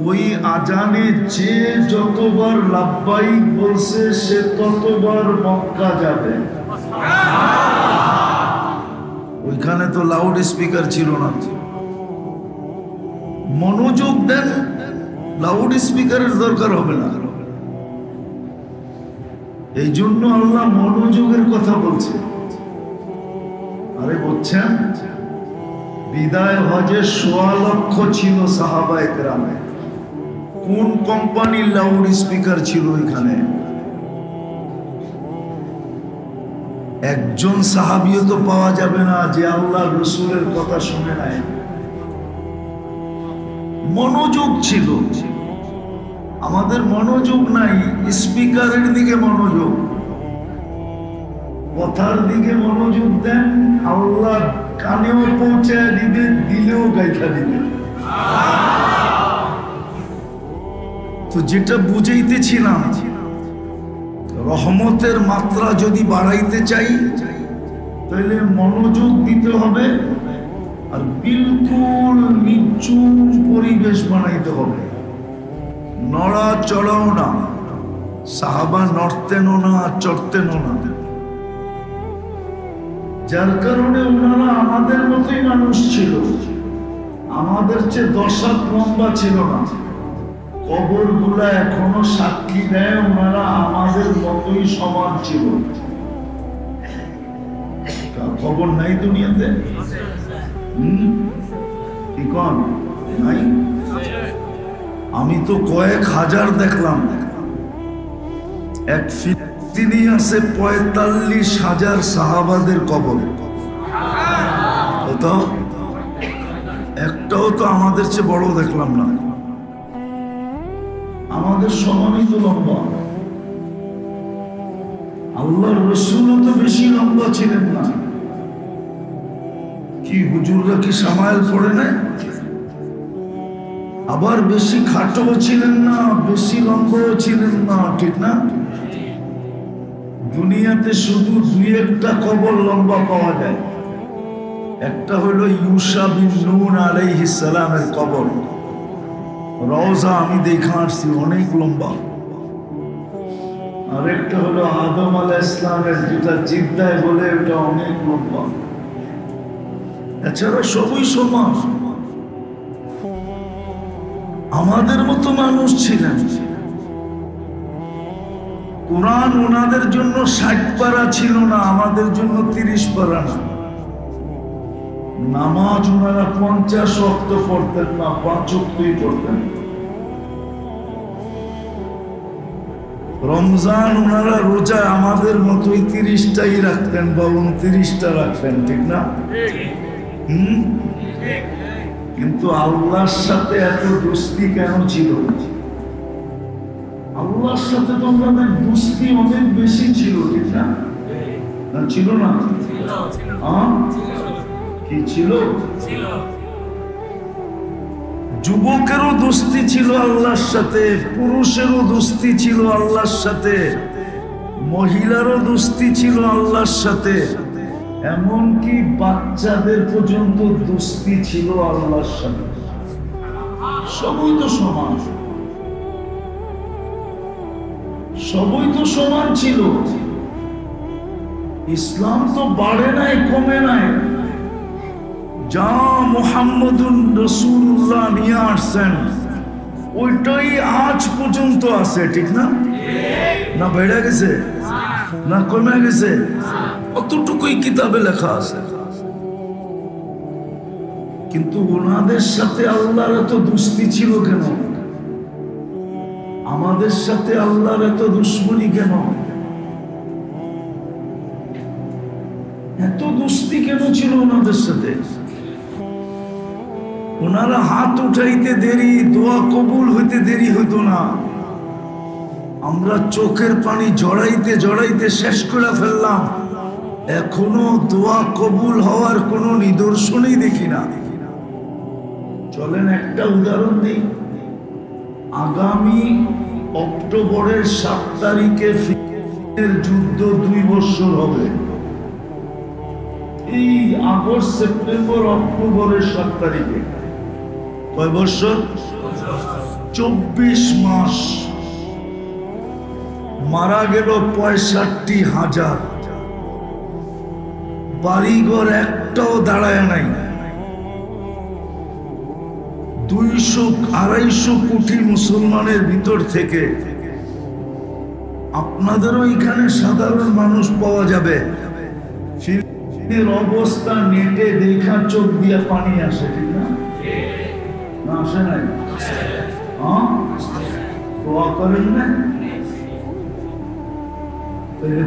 ওই আজানে যে যতবার লাব্বাইক বলছে সে ততবার মক্কা যাবে। ওইখানে তো লাউড স্পিকার ছিল না। মনোযোগ দেন, লাউড স্পিকারের দরকার হবে না। এই জন্য আল্লাহ মনোযোগের কথা বলছে। আরে বলছেন বিদায় হজে ১৬ লক্ষ ছিল সাহাবায়ে কেরামে। কোন কোম্পানির লাউড স্পিকার ছিল এখানে? একজন সাহাবীও তো পাওয়া যাবে না যে আল্লাহ রসুলের কথা শুনে নাই। মনোযোগ ছিল। আমাদের মনোযোগ নাই, স্পিকারের দিকে মনোযোগ। কথার দিকে মনোযোগ দেন, আল্লাহ কানেও পৌঁছায় দিবেন, দিলেও গাইথা দিবেন। তো যেটা বুঝাইতেছিলাম, রহমতের মাত্রা যদি বাড়াইতে চাই তাহলে মনোযোগ দিতে হবে, আর বিলকুল নিচুম পরিবেশ বানাইতে হবে। নড়া চড়াও না, সাহাবা নড়তেনও না চড়তেনও না। যার কারণে ওনারা আমাদের মতোই মানুষ ছিল, আমাদের চেয়ে 10 হাত লম্বা ছিল না। কবর গুলা এখনো সাক্ষী দেয় ওনারা আমাদের মতোই সমান ছিল। খবর নাই দুনিয়াতে? কি কন নাই? আমি তো কয়েক হাজার দেখলাম। এক ফিলিস্তিনি আছে ৪৫,০০০ সাহাবাদের কবর। একটাও তো আমাদের চেয়ে বড় দেখলাম না। আমাদের সমানই তো লম্বা। আল্লাহর রাসূলও তো বেশি লম্বা ছিলেন না। কি হুজুররা কি সামাইল পড়ে না? আবার বেশি খাটোও ছিলেন না, বেশি লম্বাও ছিলেন না, ঠিক না? দুনিয়াতে শুধু ২-১টা কবর লম্বা পাওয়া যায়। একটা হলো ইউসা বিন নূন আলাইহিস সালামের কবর, রওজা, আমি দেখা আসছি, অনেক লম্বা। আরেকটা হলো আদম আলাইহিস সালামের, যেটা জিদ্দায় বলে, ওটা অনেক লম্বা। এছাড়া সবই সমান, আমাদের মতো মানুষ ছিলেন। কোরআন ওনাদের জন্য ৬০ পারা ছিল না, আমাদের জন্য ৩০ পারা না। নামাজ ওনারা ৫০ ওয়াক্ত পড়তেন না, ৫ ওয়াক্তই পড়তেন। রমজান ওনারা রোজা আমাদের মতোই ৩০টাই রাখতেন বা ২৯টা রাখতেন, ঠিক না? কিন্তু আল্লাহর সাথে এত দোস্তি কেন ছিল? আল্লাহর সাথে তো আমাদের দোস্তি অনেক বেশি ছিল, ঠিক না? ছিল না? কি ছিল? যুবকেরও দোস্তি ছিল আল্লাহর সাথে, পুরুষেরও দোস্তি ছিল আল্লাহর সাথে, মহিলারও দোস্তি ছিল আল্লাহর সাথে, এমনকি বাচ্চাদের পর্যন্ত দোস্তি ছিল আল্লাহর সাথে। সবই তো সমান, সবই তো সমান ছিল। ইসলাম তো বাড়ে নাই, কমে নাই। যা মুহাম্মদুর রাসূলুল্লাহ নিয়ে আসছেন ওইটাই আজ পর্যন্ত আছে, ঠিক না? না বেড়ে গেছে, না কমে গেছে? অতটুকুই কিতাবে লেখা আছে। কিন্তু ওনাদের সাথে আল্লাহর এত দুস্তি ছিল কেন? আমাদের সাথে আল্লাহর এত দুশ্মনী কেন? এত দুস্তি কেন ছিল ওনাদের সাথে? ওনারা হাত উঠাইতে দেরি, দোয়া কবুল হইতে দেরি হইতো না। আমরা চোখের পানি জড়াইতে জড়াইতে শেষ করে ফেললাম, এখনো দোয়া কবুল হওয়ার কোনো নিদর্শনই দেখি না। চলেন একটা উদাহরণ দিই। আগামী অক্টোবরের ৭ তারিখে ফিলিস্তিনের যুদ্ধ ২ বছর হবে। এই আগস্ট, সেপ্টেম্বর, অক্টোবরের ৭ তারিখে কয় বছর? 24 মাস, মারা গেল 65,000। বাড়িঘর একটাও দাঁড়ায় নাই। 200-250 কোটি মুসলমানের ভিতর থেকে আপনাদেরও এখানে সাধারণ মানুষ পাওয়া যাবে। অবস্থা নেটে দেখা চোখ দিয়ে পানি আসে, ঠিক না? না আসে নাই? হ্যাঁ, দোয়া করেন না,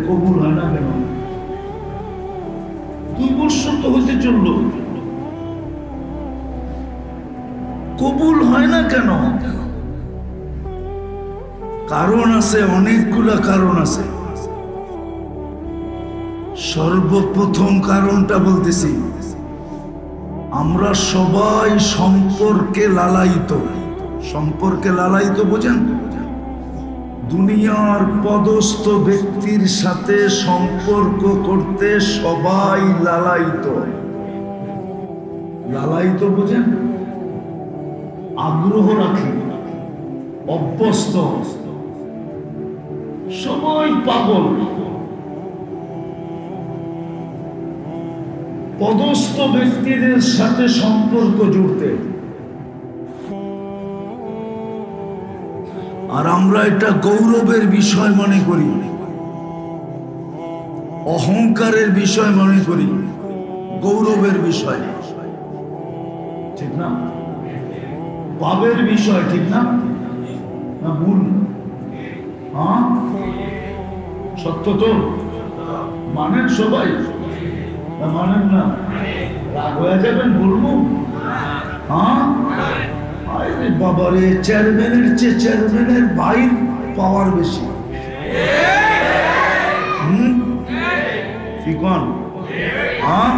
কবুল হয় না কেন? 2 বছর তো হতে চললো, কবুল হয় না কেন? কারণ আছে, অনেকগুলা কারণ আছে। সর্বপ্রথম কারণটা বলতেছি, আমরা সবাই সম্পর্কে লালায়িত। সম্পর্কে লালায়িত বোঝেন? দুনিয়ার পদস্থ ব্যক্তির সাথে সম্পর্ক করতে সবাই লালায়িত। লালায়িত বোঝেন? আগ্রহ রাখি, অভ্যস্ত, সবাই পাগল পদস্থ ব্যক্তিদের সাথে সম্পর্ক জুড়তে। আর আমরা এটা গৌরবের বিষয় মনে করি, অহংকারের বিষয় মনে করি, গৌরবের বিষয়, ঠিক না? পাপের বিষয়, ঠিক না? না ভুল? হ্যাঁ, সত্য তো মানেন সবাই, মানেন না? রাগ হয়ে যাবেন বলবো? হ্যাঁ, আরে বাবারে, চেয়ারম্যানের চেয়ে চেয়ারম্যানের ভাই পাওয়ার বেশি। কি কোন? হ্যাঁ,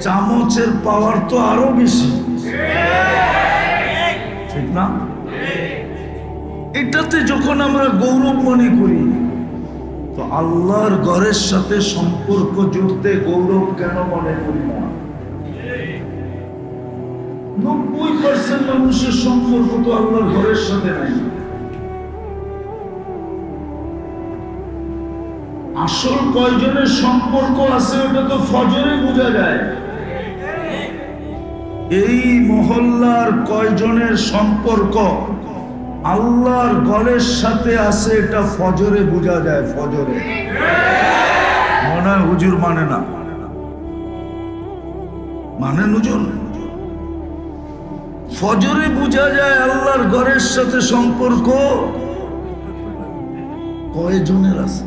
চামচের পাওয়ার তো আরো বেশি, ঠিক না? এটাতে যখন আমরা গৌরব মনে করি, তো আল্লাহর ঘরের সাথে সম্পর্ক জুড়তে গৌরব কেন মনে করি না? 90% মানুষের সম্পর্ক তো আল্লাহর ঘরের সাথে নাই। আসল কয়জনের সম্পর্ক আছে ওটা তো ফজরে বোঝা যায়। এই মহল্লার কয়জনের সম্পর্ক আল্লাহর ঘরের সাথে আছে এটা ফজরে বোঝা যায়। ফজরে মনে হয় হুজুর মানে না, মানে হুজুর? ফজরে বোঝা যায় আল্লাহর ঘরের সাথে সম্পর্ক কয়জনের আছে।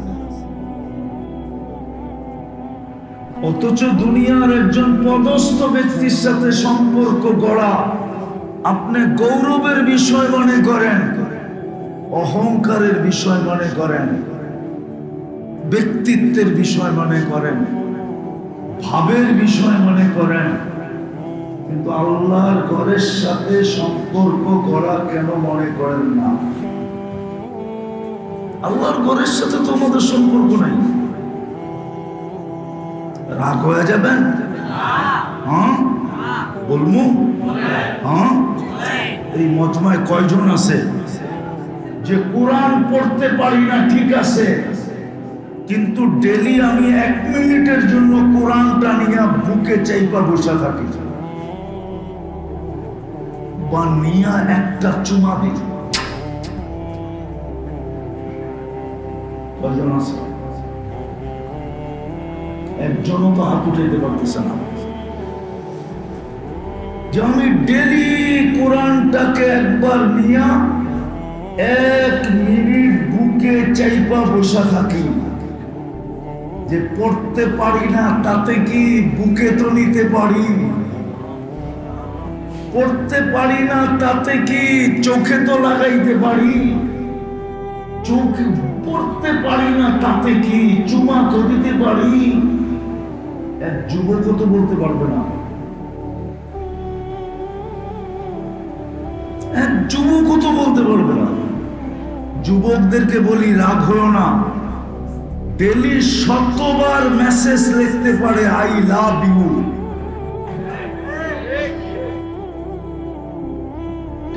অথচ দুনিয়ার একজন পদস্থ ব্যক্তির সাথে সম্পর্ক গড়া আপনি গৌরবের বিষয় মনে করেন, অহংকারের বিষয় মনে করেন, ব্যক্তিত্বের বিষয় মনে করেন, ভাবের বিষয় মনে করেন, কিন্তু আল্লাহর ঘরের সাথে সম্পর্ক গড়া কেন মনে করেন না? আল্লাহর ঘরের সাথে তো আমাদের সম্পর্ক নাই। রাগ হয়ে যাবেন? হ্যাঁ বলবো? হ্যাঁ, এই মজমায় কয়জন আছে যে কোরআন পড়তে পারি না, ঠিক আছে, কিন্তু ডেলি আমি 1 মিনিটের জন্য কোরআনটা নিয়ে বুকে চাইপা বসে থাকি, বা নিয়ে একটা চুমা দিই? কয়জন আছে? একজনও তো হাত উঠাইতে পারতেছে না যে আমি ডেলি কোরআনটাকে একবার নিয়ে 1 মিনিট বুকে চাইপা বসা থাকি। যে পড়তে পারি না তাতে কি বুকে তো নিতে পারি, পড়তে পারি না তাতে কি চোখে তো লাগাইতে পারি, চোখে পড়তে পারি না তাতে কি চুমা তো দিতে পারি। এক যুবক তো বলতে পারবে না, এক যুবক তো বলতে পারবে না। যুবকদেরকে বলি রাগ হলো না, ডেলি 100বার মেসেজ লিখতে পারে আই লাভ ইউ।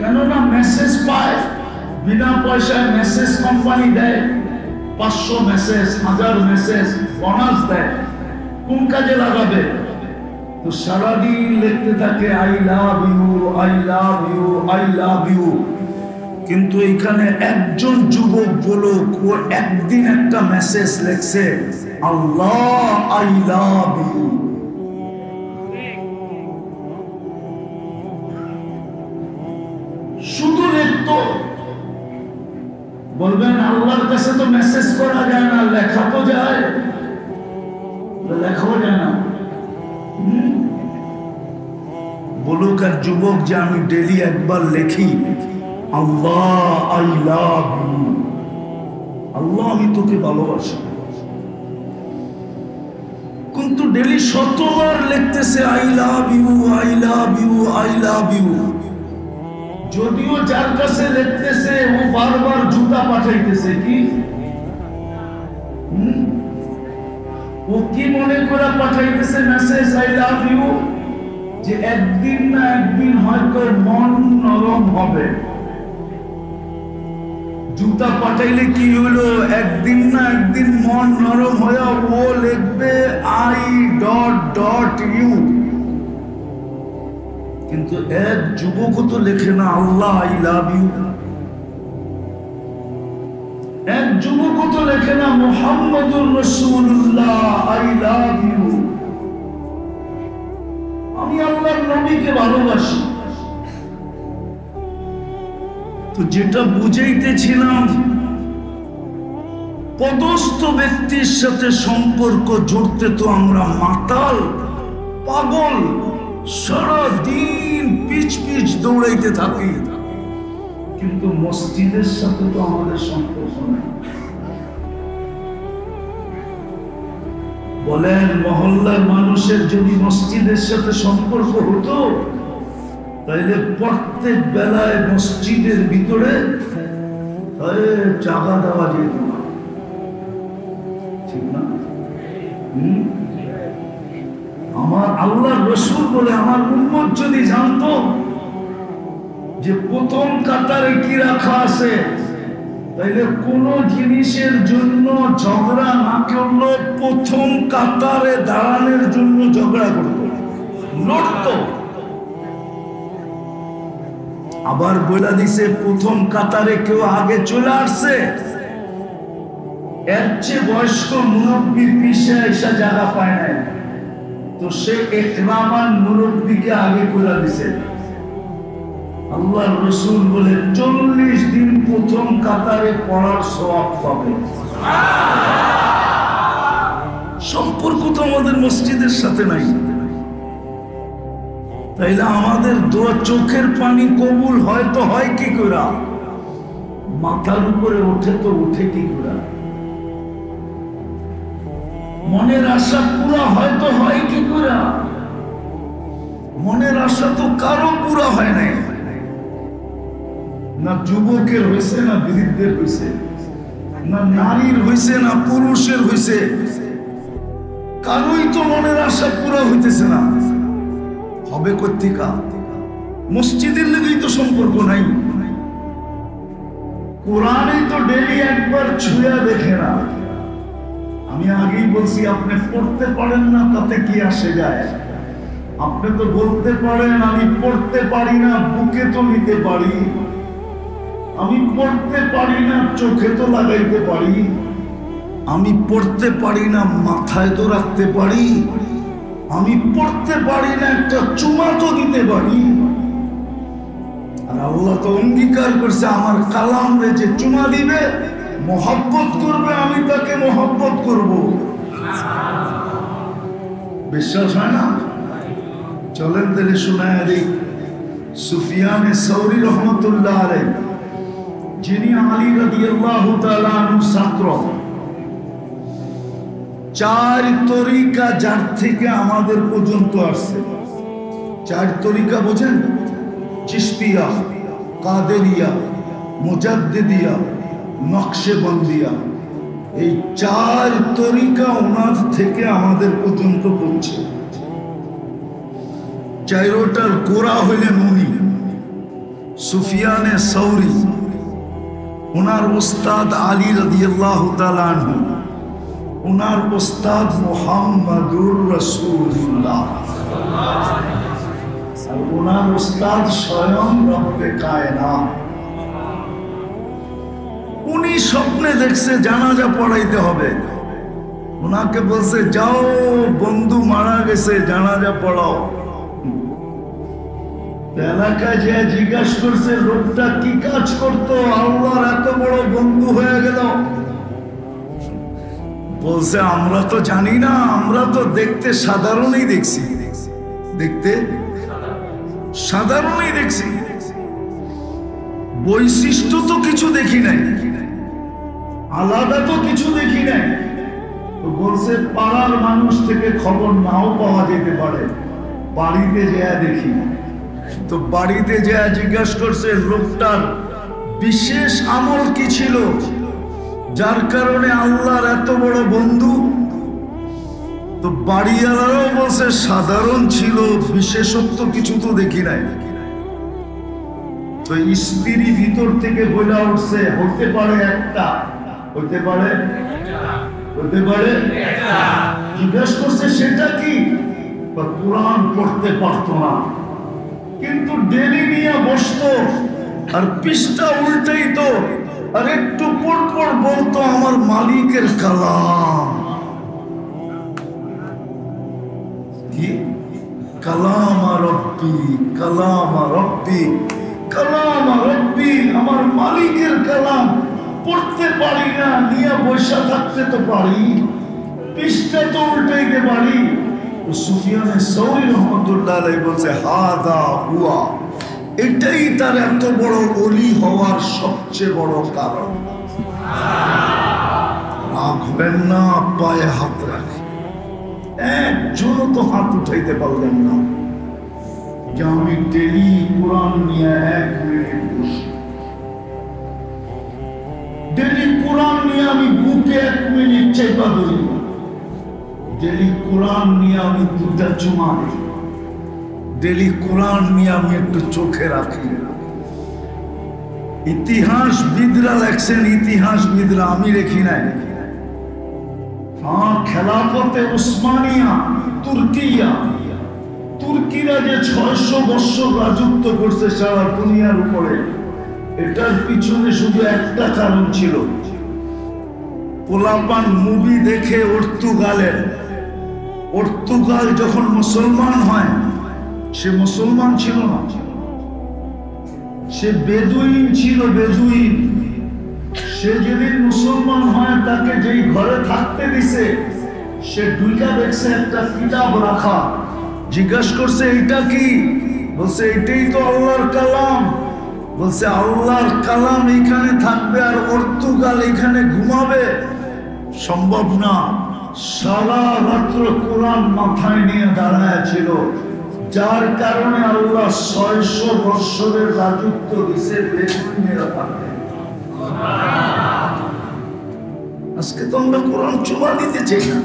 কেননা মেসেজ পায়, বিনা পয়সায় মেসেজ কোম্পানি দেয়, 500 মেসেজ, 1000 মেসেজ বোনাস দেয়। কোন কাজে লাগাবে? তো সারাদিন লিখতে থাকে I love you, I love you, I love you. কিন্তু এখানে একজন যুবক বলো ও একদিন একটা মেসেজ লিখছে আল্লাহ আই লাভ ইউ। শুধু লিখতো। বলবেন আল্লাহর কাছে তো মেসেজ করা যায় না, লেখা তো যায়। লেখাও যায় না। বলুক আর যুবক যে আমি ডেলি একবার লেখি আল্লাহ আই লাভ ইউ, আল্লাহ আমি তোকে ভালোবাসি। কিন্তু ডেলি 100 বার লিখতেছে I love you, I love you, I love you. যদিও যার কাছে লিখতেছে ও বারবার জুতা পাঠাইতেছে। কি ও কি মনে করে পাঠাইতেছে মেসেজ আই লাভ ইউ? যে একদিন না একদিন হয়তো মন নরম হবে। জুতা পাঠাইলে কি হলো? একদিন না একদিন মন নরম হয়ে ও লিখবে আই ডট ডট ইউ। কিন্তু এক যুবক তো লেখে না আল্লাহ আই লাভ ইউ। এক যুবক তো লেখে না মুহাম্মাদুর রাসূলুল্লাহ আই লাভ ইউ। আমি আল্লাহর নবীকে ভালোবাসি। তো যেটা বুঝাইতেছিলাম, পদস্থ ব্যক্তির সাথে সম্পর্ক জুড়তে তো আমরা মাতাল, পাগল, সারাদিন পিচ পিচ দৌড়াইতে থাকি। কিন্তু মসজিদের সাথে তো আমাদের সম্পর্ক নেই। বলেন মহল্লার মানুষের যদি মসজিদের সাথে সম্পর্ক হতো তাইলে প্রত্যেক বেলায় মসজিদের ভিতরে জায়গা দেওয়া যেত না, ঠিক না? আমার আল্লাহর রাসূল বলে আমার উম্মত যদি জানতো যে প্রথম কাতারে কি রাখা আছে, তাইলে কোন জিনিসের জন্য ঝগড়া না করলো প্রথম কাতারে দাঁড়ানোর জন্য ঝগড়া করতো, লড়তো। আবার বলে দিছে প্রথম কাতারে কেউ আগে চলে আসছে, এর চেয়ে বয়স্ক মুরব্বী পিছে এসে জায়গা পায় নাই, তো সে ইকরামান মুরব্বীকে আগে করে দিছে। আল্লাহর রাসূল বলে 40 দিন প্রথম কাতারে পড়ার সওয়াব পাবে। সম্পর্ক তো আমাদের মসজিদের সাথে নাই। তাইলে আমাদের দোয়া চোখের পানি কবুল হয় তো হয় কি করে? মাথার উপরে ওঠে তো উঠে কি করে? মনের আশা পুরা হয় তো হয় কি করে? মনের আশা তো কারো পুরা হয় নাই। না যুবকের হয়েছে, না বৃদ্ধের হয়েছে, না নারীর হয়েছে, না পুরুষের হয়েছে। কারোই তো মনের আশা পুরা হইতেছে না। হবে কোত্থেকা? মসজিদের লেগেই তো সম্পর্ক নাই। কোরআনে তো ডেলি একবার ছুঁয়া দেখে না। আমি আগেই বলছি আপনি পড়তে পারেন না, তাতে কি আসে যায়? আপনি তো বলতে পারেন আমি পড়তে পারি না, বুকে তো নিতে পারি। আমি পড়তে পারি না, চোখে তো লাগাইতে পারি। আমি পড়তে পারি না, মাথায় তো রাখতে পারি। আমি পড়তে পারি না, একটা চুমা তো দিতে পারি। আর আল্লাহ তো অঙ্গীকার করছে আমার কালাম রে যে চুমা দিবে, মহব্বত করবে, আমি তাকে মহব্বত করব। বিশ্বাস হয় না? চলেন তাহলে শোনায় দিই। সুফিয়ানে সৌরি রহমতুল্লাহ আলাইহি, যিনি আলী রাদিয়াল্লাহু তাআলা আনহুর ছাত্র, 4 তরিকা যার থেকে আমাদের পর্যন্ত আসছে। 4 তরিকা বোঝেন? চিশতিয়া, কাদেরিয়া, মুজাদ্দিদিয়া, নকশবন্দিয়া। এই 4 তরিকা ওনার থেকে আমাদের পর্যন্ত পৌঁছে। 4টার গোড়া হইলেন উনি। সুফিয়ানে সৌরি, ওনার উস্তাদ আলী রাদিয়াল্লাহু তাআলা আনহু, ওনার উস্তাদ মুহাম্মাদুর রাসূলুল্লাহ, আর ওনার উস্তাদ স্বয়ং রব্বে কায়নাত। উনি স্বপ্নে দেখছে জানাজা পড়াইতে হবে, ওনাকে বলছে যাও বন্ধু মারা গেছে জানাজা পড়াও। এলাকায় যে জিজ্ঞাসা করছে লোকটা কি কাজ করতো, আল্লাহর এত বড় বন্ধু হয়ে গেল। বলছে আমরা তো জানি না, আমরা তো দেখতে সাধারণই দেখছি, দেখতে সাধারণই দেখছি, বৈশিষ্ট্য তো কিছু দেখি নাই, আলাদা তো কিছু দেখি নাই। তো বলছে পাড়ার মানুষ থেকে খবর নাও পাওয়া যেতে পারে, বাড়িতে যেয়া দেখি। তো বাড়িতে যেয়া জিজ্ঞাসা করছে লোকটার বিশেষ আমল কি ছিল যার কারণে আল্লাহর এত বড় বন্ধু। তো বাড়িওয়ালারাও বলছে সাধারণ ছিল, বিশেষত্ব কিছু তো দেখি নাই। তো স্ত্রী ভিতর থেকে বলে উঠছে হতে পারে একটা, হতে পারে, হতে পারে। জিজ্ঞাসা করছে সেটা কি, কোরআন পড়তে পারতো না কিন্তু ডেলি নিয়ে বসতো আর পৃষ্ঠা উল্টাইতো আর একটু পর পর বলতো আমার মালিকের কালাম। কি কালাম রব্বি, কালাম রব্বি, কালাম রব্বি, আমার মালিকের কালাম। পড়তে পারি না, নিয়ে বসে থাকতে তো পারি, পৃষ্ঠা তো উল্টাইতে পারি। সুফিয়ানে সৌরি রহমতুল্লাহ আলাইহি বলছে হাদা হুয়া, এটাই তার এত বড় ওলি হওয়ার সবচেয়ে বড় কারণ। রাখবেন না, পায়ে হাত রাখে, একজনও তো হাত উঠাইতে পারলেন না যে আমি ডেলি কোরআন নিয়ে 1 মিনিট বসি, ডেলি কোরআন নিয়ে আমি বুকে 1 মিনিট চেপা ধরি, ডেলি কোরআন নিয়ে আমি 2টা চুমা দিই, ডেলি কোরআন নিয়ে আমি একটু চোখে রাখি। ইতিহাসবিদরা লেখছেন, ইতিহাসবিদরা, আমি রেখি নাই। হ্যাঁ, খেলাফতে উসমানিয়া তুর্কিয়া, তুর্কিরা যে 600 বছর রাজত্ব করছে সারা দুনিয়ার উপরে, এটার পিছনে শুধু একটা কারণ ছিল। পোলাপান মুভি দেখে পর্তুগাল যখন মুসলমান হয়, সে মুসলমান ছিল না, সে বেদুইন ছিল, বেদুইন। সে যেদিন মুসলমান হয় তাকে যেই ঘরে থাকতে দিছে, সে দুইটা দেখছে একটা কিতাব রাখা। জিজ্ঞাসা করছে এইটা কি, বলছে এটাই তো আল্লাহর কালাম। বলছে আল্লাহর কালাম এখানে থাকবে আর পর্তুগাল এখানে ঘুমাবে? সম্ভব না। সারা রাত্র কোরআন মাথায় নিয়ে দাঁড়ায় ছিল, যার কারণে আল্লাহ 600 বৎসরের রাজত্ব দিছে বেদুইনেরা থাকতে। আজকে তো আমরা কোরআন চুমা দিতে চাই না,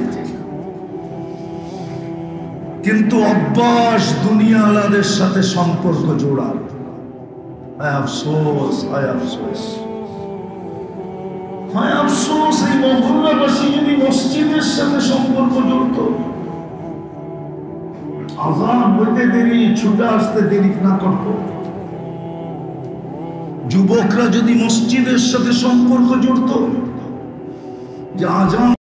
কিন্তু অভ্যাস দুনিয়াওয়ালাদের সাথে সম্পর্ক জোড়ার। হায় আফসোস, হায় আফসোস, হায় আফসোস। এই মহল্লাবাসী যদি মসজিদের সাথে সম্পর্ক জড়ত, আযান হইতে দেরি, ছুটে আসতে দেরি না করত, যুবকরা যদি মসজিদের সাথে সম্পর্ক জড়ত, যে আযান